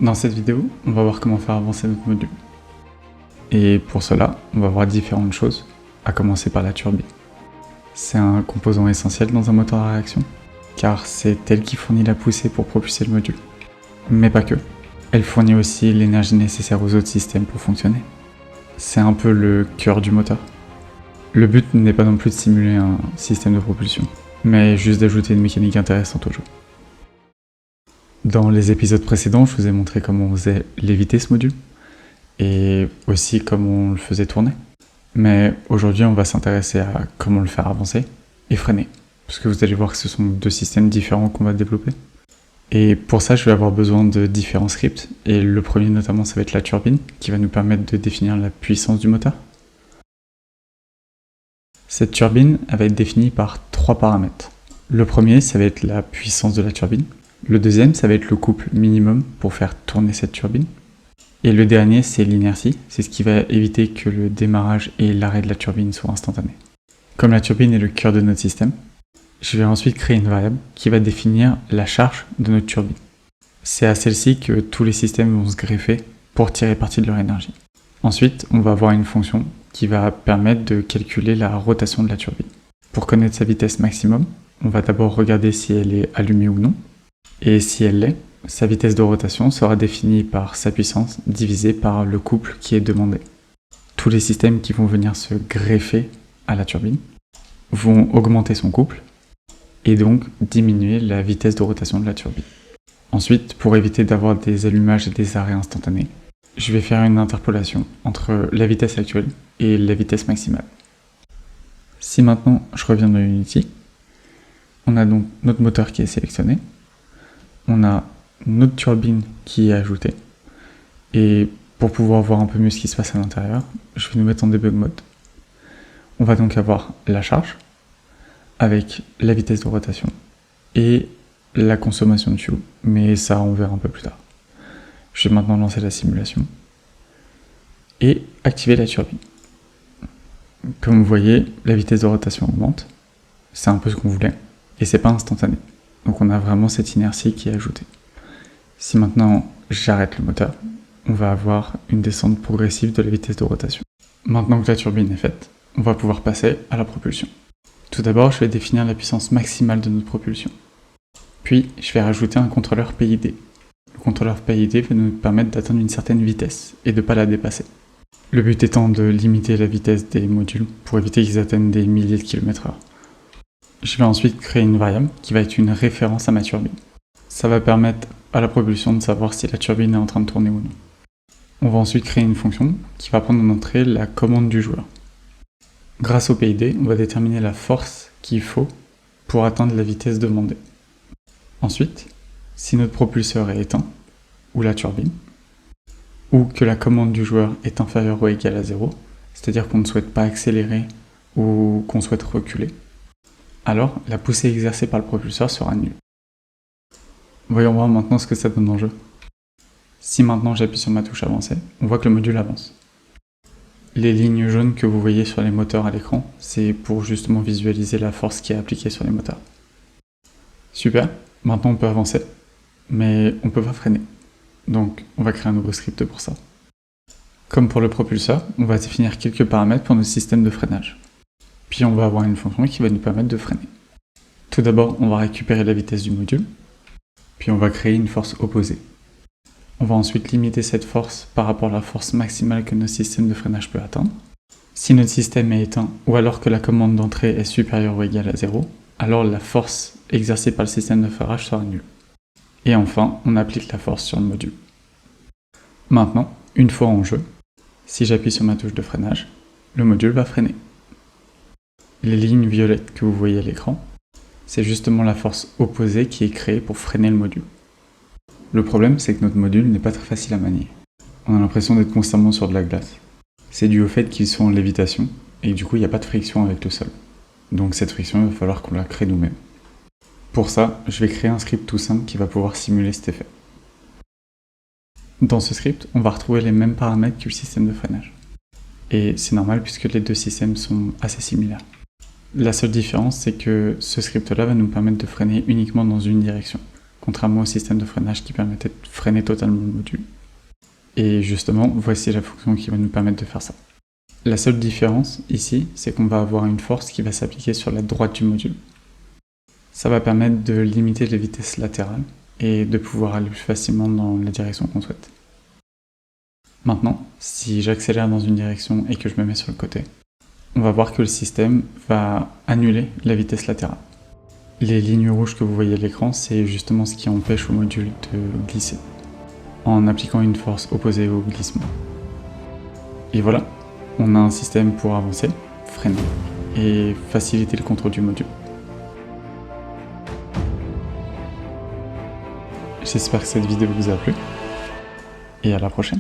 Dans cette vidéo, on va voir comment faire avancer notre module. Et pour cela, on va voir différentes choses, à commencer par la turbine. C'est un composant essentiel dans un moteur à réaction, car c'est elle qui fournit la poussée pour propulser le module. Mais pas que. Elle fournit aussi l'énergie nécessaire aux autres systèmes pour fonctionner. C'est un peu le cœur du moteur. Le but n'est pas non plus de simuler un système de propulsion, mais juste d'ajouter une mécanique intéressante au jeu. Dans les épisodes précédents, je vous ai montré comment on faisait léviter ce module, et aussi comment on le faisait tourner. Mais aujourd'hui, on va s'intéresser à comment le faire avancer et freiner, parce que vous allez voir que ce sont deux systèmes différents qu'on va développer. Et pour ça, je vais avoir besoin de différents scripts, et le premier notamment, ça va être la turbine, qui va nous permettre de définir la puissance du moteur. Cette turbine, elle va être définie par 3 paramètres. Le premier, ça va être la puissance de la turbine. Le deuxième, ça va être le couple minimum pour faire tourner cette turbine. Et le dernier, c'est l'inertie. C'est ce qui va éviter que le démarrage et l'arrêt de la turbine soient instantanés. Comme la turbine est le cœur de notre système, je vais ensuite créer une variable qui va définir la charge de notre turbine. C'est à celle-ci que tous les systèmes vont se greffer pour tirer parti de leur énergie. Ensuite, on va avoir une fonction qui va permettre de calculer la rotation de la turbine. Pour connaître sa vitesse maximum, on va d'abord regarder si elle est allumée ou non. Et si elle l'est, sa vitesse de rotation sera définie par sa puissance divisée par le couple qui est demandé. Tous les systèmes qui vont venir se greffer à la turbine vont augmenter son couple et donc diminuer la vitesse de rotation de la turbine. Ensuite, pour éviter d'avoir des allumages et des arrêts instantanés, je vais faire une interpolation entre la vitesse actuelle et la vitesse maximale. Si maintenant je reviens dans Unity, on a donc notre moteur qui est sélectionné, on a notre turbine qui est ajoutée, et pour pouvoir voir un peu mieux ce qui se passe à l'intérieur, je vais nous mettre en debug mode. On va donc avoir la charge, avec la vitesse de rotation, et la consommation de fuel, mais ça on verra un peu plus tard. Je vais maintenant lancer la simulation, et activer la turbine. Comme vous voyez, la vitesse de rotation augmente, c'est un peu ce qu'on voulait, et c'est pas instantané. Donc on a vraiment cette inertie qui est ajoutée. Si maintenant j'arrête le moteur, on va avoir une descente progressive de la vitesse de rotation. Maintenant que la turbine est faite, on va pouvoir passer à la propulsion. Tout d'abord, je vais définir la puissance maximale de notre propulsion. Puis, je vais rajouter un contrôleur PID. Le contrôleur PID va nous permettre d'atteindre une certaine vitesse et de ne pas la dépasser. Le but étant de limiter la vitesse des modules pour éviter qu'ils atteignent des milliers de km/h. Je vais ensuite créer une variable qui va être une référence à ma turbine. Ça va permettre à la propulsion de savoir si la turbine est en train de tourner ou non. On va ensuite créer une fonction qui va prendre en entrée la commande du joueur. Grâce au PID, on va déterminer la force qu'il faut pour atteindre la vitesse demandée. Ensuite, si notre propulseur est éteint, ou la turbine, ou que la commande du joueur est inférieure ou égale à 0, c'est-à-dire qu'on ne souhaite pas accélérer ou qu'on souhaite reculer, alors la poussée exercée par le propulseur sera nulle. Voyons voir maintenant ce que ça donne en jeu. Si maintenant j'appuie sur ma touche avancée, on voit que le module avance. Les lignes jaunes que vous voyez sur les moteurs à l'écran, c'est pour justement visualiser la force qui est appliquée sur les moteurs. Super, maintenant on peut avancer, mais on ne peut pas freiner. Donc on va créer un nouveau script pour ça. Comme pour le propulseur, on va définir quelques paramètres pour notre système de freinage. Puis on va avoir une fonction qui va nous permettre de freiner. Tout d'abord, on va récupérer la vitesse du module, puis on va créer une force opposée. On va ensuite limiter cette force par rapport à la force maximale que notre système de freinage peut atteindre. Si notre système est éteint, ou alors que la commande d'entrée est supérieure ou égale à 0, alors la force exercée par le système de freinage sera nulle. Et enfin, on applique la force sur le module. Maintenant, une fois en jeu, si j'appuie sur ma touche de freinage, le module va freiner. Les lignes violettes que vous voyez à l'écran, c'est justement la force opposée qui est créée pour freiner le module. Le problème, c'est que notre module n'est pas très facile à manier. On a l'impression d'être constamment sur de la glace. C'est dû au fait qu'ils sont en lévitation, et du coup il n'y a pas de friction avec le sol. Donc cette friction, il va falloir qu'on la crée nous-mêmes. Pour ça, je vais créer un script tout simple qui va pouvoir simuler cet effet. Dans ce script, on va retrouver les mêmes paramètres que le système de freinage. Et c'est normal puisque les deux systèmes sont assez similaires. La seule différence, c'est que ce script-là va nous permettre de freiner uniquement dans une direction, contrairement au système de freinage qui permettait de freiner totalement le module. Et justement, voici la fonction qui va nous permettre de faire ça. La seule différence ici, c'est qu'on va avoir une force qui va s'appliquer sur la droite du module. Ça va permettre de limiter les vitesses latérales et de pouvoir aller plus facilement dans la direction qu'on souhaite. Maintenant, si j'accélère dans une direction et que je me mets sur le côté, on va voir que le système va annuler la vitesse latérale. Les lignes rouges que vous voyez à l'écran, c'est justement ce qui empêche au module de glisser, en appliquant une force opposée au glissement. Et voilà, on a un système pour avancer, freiner et faciliter le contrôle du module. J'espère que cette vidéo vous a plu, et à la prochaine.